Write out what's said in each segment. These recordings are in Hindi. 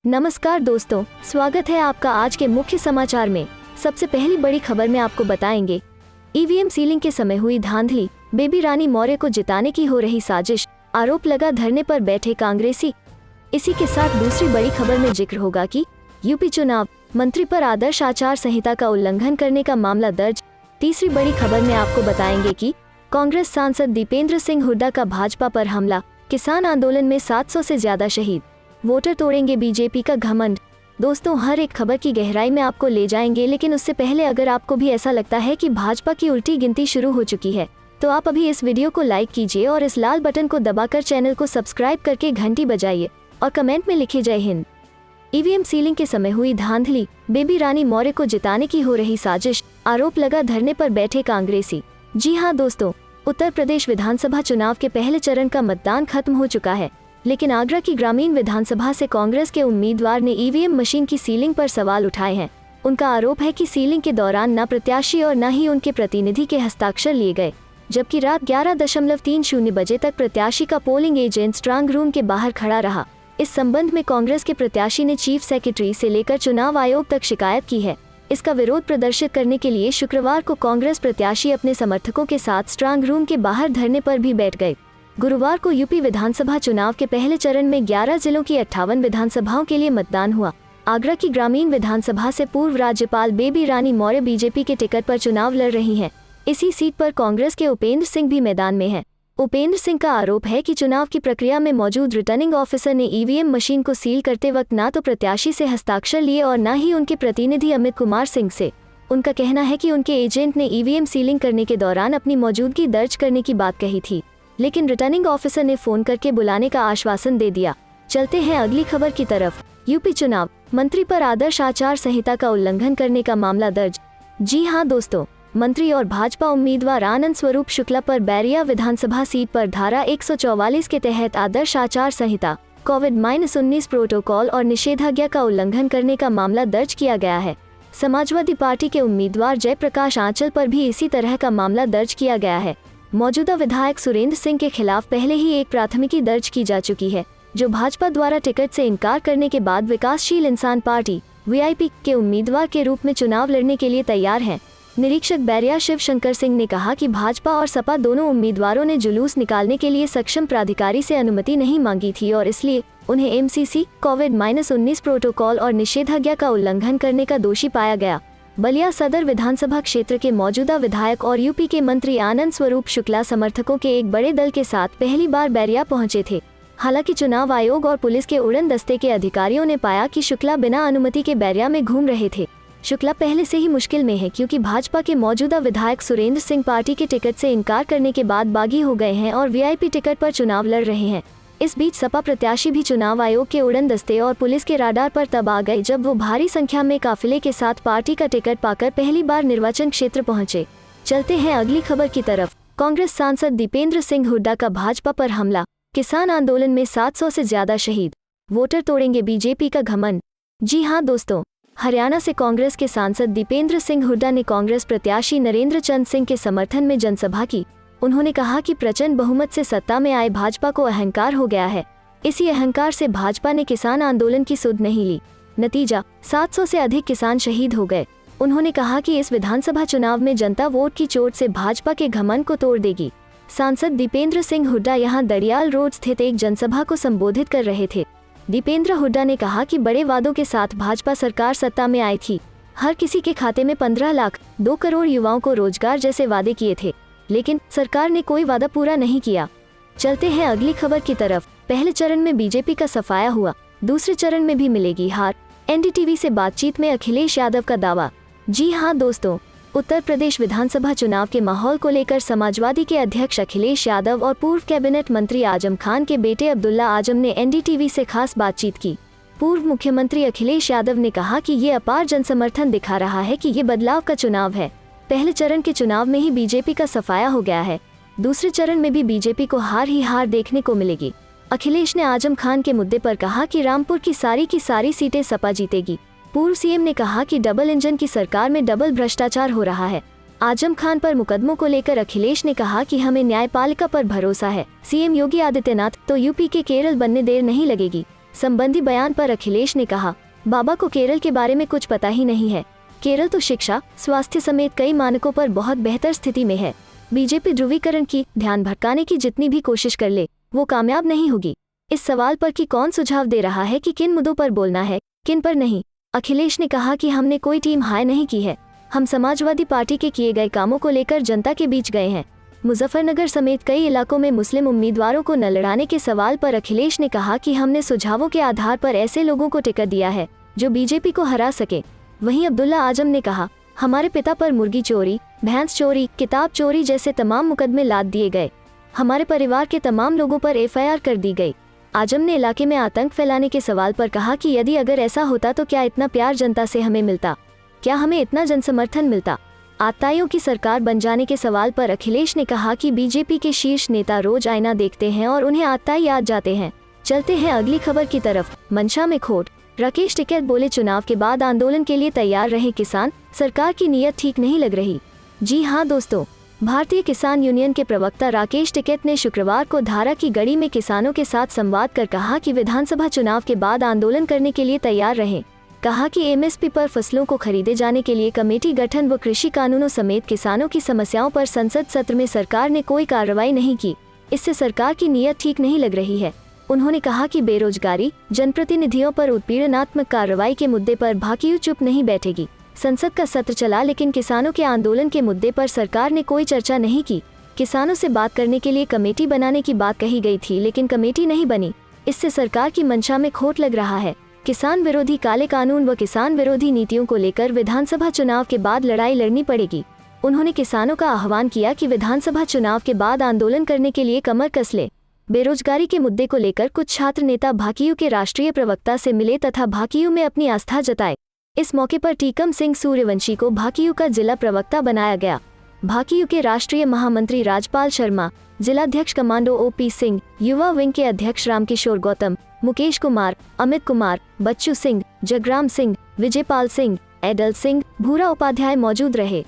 नमस्कार दोस्तों, स्वागत है आपका आज के मुख्य समाचार में। सबसे पहली बड़ी खबर में आपको बताएंगे ईवीएम सीलिंग के समय हुई धांधली, बेबी रानी मौर्य को जिताने की हो रही साजिश, आरोप लगा धरने पर बैठे कांग्रेसी। इसी के साथ दूसरी बड़ी खबर में जिक्र होगा कि यूपी चुनाव, मंत्री पर आदर्श आचार संहिता का उल्लंघन करने का मामला दर्ज। तीसरी बड़ी खबर में आपको बताएंगे कि कांग्रेस सांसद दीपेंद्र सिंह हुड्डा का भाजपा पर हमला, किसान आंदोलन में 700 से ज्यादा शहीद, वोटर तोड़ेंगे बीजेपी का घमंड। दोस्तों, हर एक खबर की गहराई में आपको ले जाएंगे, लेकिन उससे पहले अगर आपको भी ऐसा लगता है कि भाजपा की उल्टी गिनती शुरू हो चुकी है तो आप अभी इस वीडियो को लाइक कीजिए और इस लाल बटन को दबाकर चैनल को सब्सक्राइब करके घंटी बजाइए और कमेंट में लिखिए जय हिंद। ईवीएम सीलिंग के समय हुई धांधली, बेबी रानी मौर्य को जिताने की हो रही साजिश, आरोप लगा धरने पर बैठे कांग्रेसी। जी हाँ दोस्तों, उत्तर प्रदेश विधानसभा चुनाव के पहले चरण का मतदान खत्म हो चुका है, लेकिन आगरा की ग्रामीण विधानसभा से कांग्रेस के उम्मीदवार ने ईवीएम मशीन की सीलिंग पर सवाल उठाए हैं। उनका आरोप है कि सीलिंग के दौरान न प्रत्याशी और न ही उनके प्रतिनिधि के हस्ताक्षर लिए गए, जबकि रात 11:30 बजे तक प्रत्याशी का पोलिंग एजेंट स्ट्रांग रूम के बाहर खड़ा रहा। इस संबंध में कांग्रेस के प्रत्याशी ने चीफ सेक्रेटरी से लेकर चुनाव आयोग तक शिकायत की है। इसका विरोध प्रदर्शित करने के लिए शुक्रवार को कांग्रेस प्रत्याशी अपने समर्थकों के साथ स्ट्रांग रूम के बाहर धरने पर भी बैठ गए। गुरुवार को यूपी विधानसभा चुनाव के पहले चरण में 11 जिलों की 58 विधानसभाओं के लिए मतदान हुआ। आगरा की ग्रामीण विधानसभा से पूर्व राज्यपाल बेबी रानी मौर्य बीजेपी के टिकट पर चुनाव लड़ रही हैं। इसी सीट पर कांग्रेस के उपेंद्र सिंह भी मैदान में हैं। उपेंद्र सिंह का आरोप है कि चुनाव की प्रक्रिया में मौजूद रिटर्निंग ऑफिसर ने ईवीएम मशीन को सील करते वक्त न तो प्रत्याशी से हस्ताक्षर लिए और न ही उनके प्रतिनिधि अमित कुमार सिंह से। उनका कहना है कि उनके एजेंट ने ईवीएम सीलिंग करने के दौरान अपनी मौजूदगी दर्ज करने की बात कही थी, लेकिन रिटर्निंग ऑफिसर ने फोन करके बुलाने का आश्वासन दे दिया। चलते हैं अगली खबर की तरफ। यूपी चुनाव, मंत्री पर आदर्श आचार संहिता का उल्लंघन करने का मामला दर्ज। जी हां दोस्तों, मंत्री और भाजपा उम्मीदवार आनंद स्वरूप शुक्ला पर बैरिया विधानसभा सीट पर धारा 144 के तहत आदर्श आचार संहिता, कोविड-19 प्रोटोकॉल और निषेधाज्ञा का उल्लंघन करने का मामला दर्ज किया गया है। समाजवादी पार्टी के उम्मीदवार जयप्रकाश आंचल पर भी इसी तरह का मामला दर्ज किया गया है। मौजूदा विधायक सुरेंद्र सिंह के खिलाफ पहले ही एक प्राथमिकी दर्ज की जा चुकी है, जो भाजपा द्वारा टिकट से इनकार करने के बाद विकासशील इंसान पार्टी वीआईपी के उम्मीदवार के रूप में चुनाव लड़ने के लिए तैयार हैं। निरीक्षक बैरिया शिव शंकर सिंह ने कहा कि भाजपा और सपा दोनों उम्मीदवारों ने जुलूस निकालने के लिए सक्षम प्राधिकारी से अनुमति नहीं मांगी थी और इसलिए उन्हें एमसीसी, कोविड-19 प्रोटोकॉल और निषेधाज्ञा का उल्लंघन करने का दोषी पाया गया। बलिया सदर विधानसभा क्षेत्र के मौजूदा विधायक और यूपी के मंत्री आनंद स्वरूप शुक्ला समर्थकों के एक बड़े दल के साथ पहली बार बैरिया पहुंचे थे। हालांकि चुनाव आयोग और पुलिस के उड़न दस्ते के अधिकारियों ने पाया कि शुक्ला बिना अनुमति के बैरिया में घूम रहे थे। शुक्ला पहले से ही मुश्किल में है, क्योंकि भाजपा के मौजूदा विधायक सुरेंद्र सिंह पार्टी के टिकट से इनकार करने के बाद बागी हो गए हैं और वीआईपी टिकट पर चुनाव लड़ रहे हैं। इस बीच सपा प्रत्याशी भी चुनाव आयोग के उड़न दस्ते और पुलिस के राडार पर तब आ गए जब वो भारी संख्या में काफिले के साथ पार्टी का टिकट पाकर पहली बार निर्वाचन क्षेत्र पहुंचे। चलते हैं अगली खबर की तरफ। कांग्रेस सांसद दीपेंद्र सिंह हुड्डा का भाजपा पर हमला, किसान आंदोलन में 700 से ज्यादा शहीद, वोटर तोड़ेंगे बीजेपी का घमंड। जी हाँ दोस्तों, हरियाणा से कांग्रेस के सांसद दीपेंद्र सिंह हुड्डा ने कांग्रेस प्रत्याशी नरेंद्र चंद सिंह के समर्थन में जनसभा की। उन्होंने कहा कि प्रचंड बहुमत से सत्ता में आए भाजपा को अहंकार हो गया है। इसी अहंकार से भाजपा ने किसान आंदोलन की सुध नहीं ली। नतीजा, 700 से अधिक किसान शहीद हो गए। उन्होंने कहा कि इस विधानसभा चुनाव में जनता वोट की चोट से भाजपा के घमंड को तोड़ देगी। सांसद दीपेंद्र सिंह हुड्डा यहां दड़ियाल रोड स्थित एक जनसभा को संबोधित कर रहे थे। दीपेंद्र हुड्डा ने कहा कि बड़े वादों के साथ भाजपा सरकार सत्ता में आई थी। हर किसी के खाते में 15 लाख, 2 करोड़ युवाओं को रोजगार जैसे वादे किए थे, लेकिन सरकार ने कोई वादा पूरा नहीं किया। चलते हैं अगली खबर की तरफ। पहले चरण में बीजेपी का सफाया हुआ, दूसरे चरण में भी मिलेगी हार, एनडीटीवी से बातचीत में अखिलेश यादव का दावा। जी हाँ दोस्तों, उत्तर प्रदेश विधानसभा चुनाव के माहौल को लेकर समाजवादी के अध्यक्ष अखिलेश यादव और पूर्व कैबिनेट मंत्री आजम खान के बेटे अब्दुल्ला आजम ने एनडीटीवी से खास बातचीत की। पूर्व मुख्यमंत्री अखिलेश यादव ने कहा कि ये अपार जनसमर्थन दिखा रहा है कि ये बदलाव का चुनाव है। पहले चरण के चुनाव में ही बीजेपी का सफाया हो गया है, दूसरे चरण में भी बीजेपी को हार ही हार देखने को मिलेगी। अखिलेश ने आजम खान के मुद्दे पर कहा कि रामपुर की सारी सीटें सपा जीतेगी। पूर्व सीएम ने कहा कि डबल इंजन की सरकार में डबल भ्रष्टाचार हो रहा है। आजम खान पर मुकदमों को लेकर अखिलेश ने कहा कि हमें न्यायपालिका पर भरोसा है। सीएम योगी आदित्यनाथ तो यूपी के केरल बनने देर नहीं लगेगी। संबंधी बयान पर अखिलेश ने कहा, बाबा को केरल के बारे में कुछ पता ही नहीं है। केरल तो शिक्षा, स्वास्थ्य समेत कई मानकों पर बहुत बेहतर स्थिति में है। बीजेपी ध्रुवीकरण की, ध्यान भटकाने की जितनी भी कोशिश कर ले वो कामयाब नहीं होगी। इस सवाल पर कि कौन सुझाव दे रहा है कि किन मुद्दों पर बोलना है, किन पर नहीं, अखिलेश ने कहा कि हमने कोई टीम हायर नहीं की है। हम समाजवादी पार्टी के किए गए कामों को लेकर जनता के बीच गए हैं। मुजफ्फरनगर समेत कई इलाकों में मुस्लिम उम्मीदवारों को न लड़ाने के सवाल पर अखिलेश ने कहा कि हमने सुझावों के आधार पर ऐसे लोगों को टिकट दिया है जो बीजेपी को हरा सके। वहीं अब्दुल्ला आजम ने कहा, हमारे पिता पर मुर्गी चोरी, भैंस चोरी, किताब चोरी जैसे तमाम मुकदमे लाद दिए गए। हमारे परिवार के तमाम लोगों पर एफआईआर कर दी गई। आजम ने इलाके में आतंक फैलाने के सवाल पर कहा कि यदि अगर ऐसा होता तो क्या इतना प्यार जनता से हमें मिलता, क्या हमें इतना जनसमर्थन मिलता। आताइयों की सरकार बन जाने के सवाल पर अखिलेश ने कहा कि बीजेपी के शीर्ष नेता रोज आईना देखते हैं और उन्हें आताई याद जाते हैं। चलते हैं अगली खबर की तरफ। मंशा में खोट, राकेश टिकैत बोले, चुनाव के बाद आंदोलन के लिए तैयार रहे किसान, सरकार की नीयत ठीक नहीं लग रही। जी हाँ दोस्तों, भारतीय किसान यूनियन के प्रवक्ता राकेश टिकैत ने शुक्रवार को धारा की गढ़ी में किसानों के साथ संवाद कर कहा कि विधानसभा चुनाव के बाद आंदोलन करने के लिए तैयार रहें। कहा कि एमएसपी पर फसलों को खरीदे जाने के लिए कमेटी गठन व कृषि कानूनों समेत किसानों की समस्याओं पर संसद सत्र में सरकार ने कोई कार्रवाई नहीं की। इससे सरकार की नीयत ठीक नहीं लग रही है। उन्होंने कहा कि बेरोजगारी, जनप्रतिनिधियों पर उत्पीड़नात्मक कार्रवाई के मुद्दे पर भाकियू चुप नहीं बैठेगी। संसद का सत्र चला लेकिन किसानों के आंदोलन के मुद्दे पर सरकार ने कोई चर्चा नहीं की। किसानों से बात करने के लिए कमेटी बनाने की बात कही गई थी लेकिन कमेटी नहीं बनी। इससे सरकार की मंशा में खोट लग रहा है। किसान विरोधी काले कानून व किसान विरोधी नीतियों को लेकर विधानसभा चुनाव के बाद लड़ाई लड़नी पड़ेगी। उन्होंने किसानों का आह्वान किया कि विधानसभा चुनाव के बाद आंदोलन करने के लिए कमर कस ले। बेरोजगारी के मुद्दे को लेकर कुछ छात्र नेता भाकियू के राष्ट्रीय प्रवक्ता से मिले तथा भाकियू में अपनी आस्था जताए। इस मौके पर टीकम सिंह सूर्यवंशी को भाकियू का जिला प्रवक्ता बनाया गया। भाकियू के राष्ट्रीय महामंत्री राजपाल शर्मा, जिलाध्यक्ष कमांडो ओपी सिंह, युवा विंग के अध्यक्ष रामकिशोर गौतम, मुकेश कुमार, अमित कुमार, बच्चू सिंह, जगराम सिंह, विजयपाल सिंह, एडल सिंह, भूरा उपाध्याय मौजूद रहे।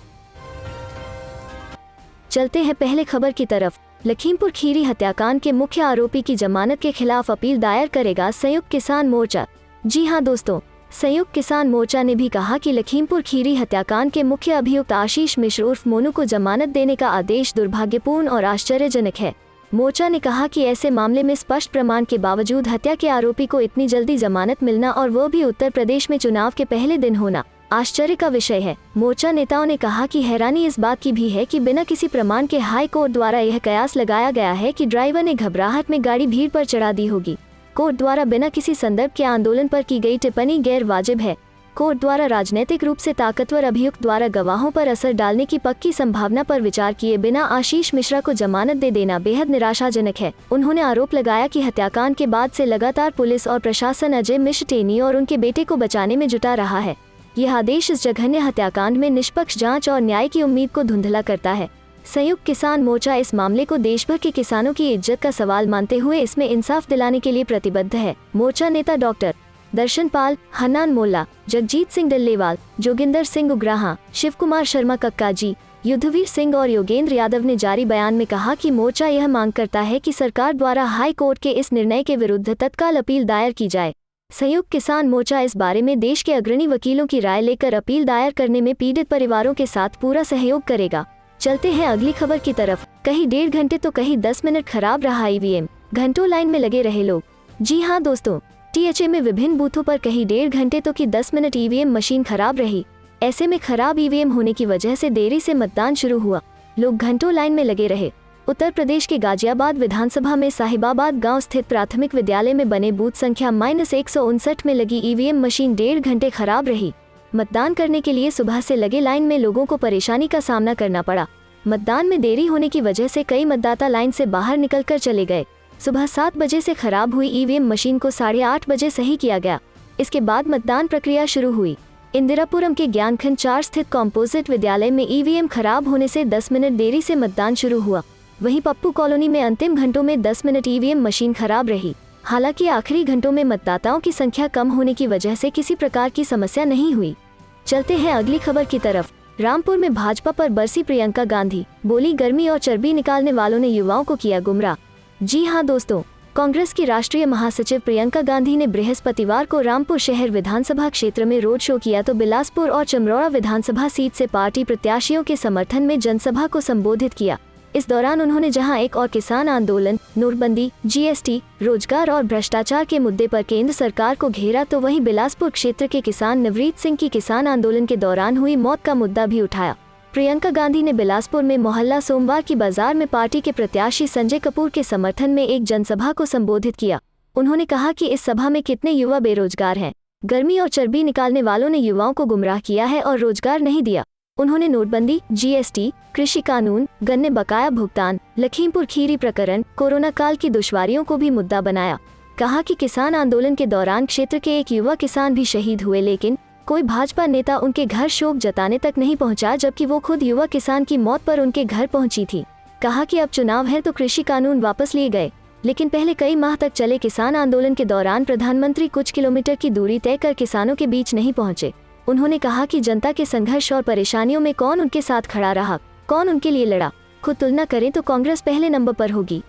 चलते हैं पहले खबर की तरफ। लखीमपुर खीरी हत्याकांड के मुख्य आरोपी की जमानत के खिलाफ अपील दायर करेगा संयुक्त किसान मोर्चा। जी हां दोस्तों, संयुक्त किसान मोर्चा ने भी कहा कि लखीमपुर खीरी हत्याकांड के मुख्य अभियुक्त आशीष मिश्र उर्फ मोनू को जमानत देने का आदेश दुर्भाग्यपूर्ण और आश्चर्यजनक है। मोर्चा ने कहा कि ऐसे मामले में स्पष्ट प्रमाण के बावजूद हत्या के आरोपी को इतनी जल्दी जमानत मिलना और वो भी उत्तर प्रदेश में चुनाव के पहले दिन होना आश्चर्य का विषय है। मोर्चा नेताओं ने कहा कि हैरानी इस बात की भी है कि बिना किसी प्रमाण के हाई कोर्ट द्वारा यह कयास लगाया गया है कि ड्राइवर ने घबराहट में गाड़ी भीड़ पर चढ़ा दी होगी। कोर्ट द्वारा बिना किसी संदर्भ के आंदोलन पर की गई टिप्पणी गैर वाजिब है। कोर्ट द्वारा राजनीतिक रूप से ताकतवर अभियुक्त द्वारा गवाहों पर असर डालने की पक्की संभावना पर विचार किए बिना आशीष मिश्रा को जमानत दे देना बेहद निराशाजनक है। उन्होंने आरोप लगाया कि हत्याकांड के बाद से लगातार पुलिस और प्रशासन अजय मिश्र टेनी और उनके बेटे को बचाने में जुटा रहा है। यह आदेश इस जघन्य हत्याकांड में निष्पक्ष जांच और न्याय की उम्मीद को धुंधला करता है। संयुक्त किसान मोर्चा इस मामले को देशभर के किसानों की इज्जत का सवाल मानते हुए इसमें इंसाफ दिलाने के लिए प्रतिबद्ध है। मोर्चा नेता डॉक्टर दर्शन पाल, हन्नान मोल्ला, जगजीत सिंह डल्लेवाल, जोगिंदर सिंह उग्राहा, शिव कुमार शर्मा कक्काजी, युद्धवीर सिंह और योगेंद्र यादव ने जारी बयान में कहा कि मोर्चा यह मांग करता है कि सरकार द्वारा हाई कोर्ट के इस निर्णय के विरुद्ध तत्काल अपील दायर की जाए। संयुक्त किसान मोर्चा इस बारे में देश के अग्रणी वकीलों की राय लेकर अपील दायर करने में पीड़ित परिवारों के साथ पूरा सहयोग करेगा। चलते हैं अगली खबर की तरफ। कहीं 1.5 घंटे तो कहीं 10 मिनट खराब रहा ईवीएम, घंटों लाइन में लगे रहे लोग। जी हाँ दोस्तों, टीएचए में विभिन्न बूथों पर कहीं 1.5 घंटे तो कि 10 मिनट ईवीएम मशीन खराब रही। ऐसे में खराब ईवीएम होने की वजह से देरी से मतदान शुरू हुआ। लोग घंटों लाइन में लगे रहे। उत्तर प्रदेश के गाजियाबाद विधानसभा में साहिबाबाद गांव स्थित प्राथमिक विद्यालय में बने बूथ संख्या -159 में लगी ईवीएम मशीन 1.5 घंटे खराब रही। मतदान करने के लिए सुबह से लगे लाइन में लोगों को परेशानी का सामना करना पड़ा। मतदान में देरी होने की वजह से कई मतदाता लाइन से बाहर निकलकर चले गए। सुबह 7 बजे से खराब हुई ईवीएम मशीन को 8:30 बजे सही किया गया। इसके बाद मतदान प्रक्रिया शुरू हुई। इंदिरापुरम के ज्ञानखंड 4 स्थित कॉम्पोजिट विद्यालय में ईवीएम खराब होने से 10 मिनट देरी से मतदान शुरू हुआ। वहीं पप्पू कॉलोनी में अंतिम घंटों में 10 मिनट ईवीएम मशीन खराब रही। हालांकि आखिरी घंटों में मतदाताओं की संख्या कम होने की वजह से किसी प्रकार की समस्या नहीं हुई। चलते हैं अगली खबर की तरफ। रामपुर में भाजपा पर बरसी प्रियंका गांधी, बोली गर्मी और चर्बी निकालने वालों ने युवाओं को किया गुमराह। जी हां दोस्तों, कांग्रेस की राष्ट्रीय महासचिव प्रियंका गांधी ने बृहस्पतिवार को रामपुर शहर विधानसभा क्षेत्र में रोड शो किया तो बिलासपुर और चमरौड़ा विधानसभा सीट से पार्टी प्रत्याशियों के समर्थन में जनसभा को संबोधित किया। इस दौरान उन्होंने जहां एक और किसान आंदोलन, नोटबंदी, जीएसटी, रोजगार और भ्रष्टाचार के मुद्दे पर केंद्र सरकार को घेरा तो वहीं बिलासपुर क्षेत्र के किसान नवरीत सिंह की किसान आंदोलन के दौरान हुई मौत का मुद्दा भी उठाया। प्रियंका गांधी ने बिलासपुर में मोहल्ला सोमवार की बाजार में पार्टी के प्रत्याशी संजय कपूर के समर्थन में एक जनसभा को संबोधित किया। उन्होंने कहा कि इस सभा में कितने युवा बेरोजगार हैं। गर्मी और चर्बी निकालने वालों ने युवाओं को गुमराह किया है और रोजगार नहीं दिया। उन्होंने नोटबंदी, जीएसटी, कृषि कानून, गन्ने बकाया भुगतान, लखीमपुर खीरी प्रकरण, कोरोना काल की दुश्वारियों को भी मुद्दा बनाया। कहा कि किसान आंदोलन के दौरान क्षेत्र के एक युवा किसान भी शहीद हुए, लेकिन कोई भाजपा नेता उनके घर शोक जताने तक नहीं पहुंचा, जबकि वो खुद युवा किसान की मौत पर उनके घर पहुंची थी। कहा कि अब चुनाव है तो कृषि कानून वापस लिए गए, लेकिन पहले कई माह तक चले किसान आंदोलन के दौरान प्रधानमंत्री कुछ किलोमीटर की दूरी तय कर किसानों के बीच नहीं पहुंचे। उन्होंने कहा कि जनता के संघर्ष और परेशानियों में कौन उनके साथ खड़ा रहा, कौन उनके लिए लड़ा, खुद तुलना करें तो कांग्रेस पहले नंबर पर होगी।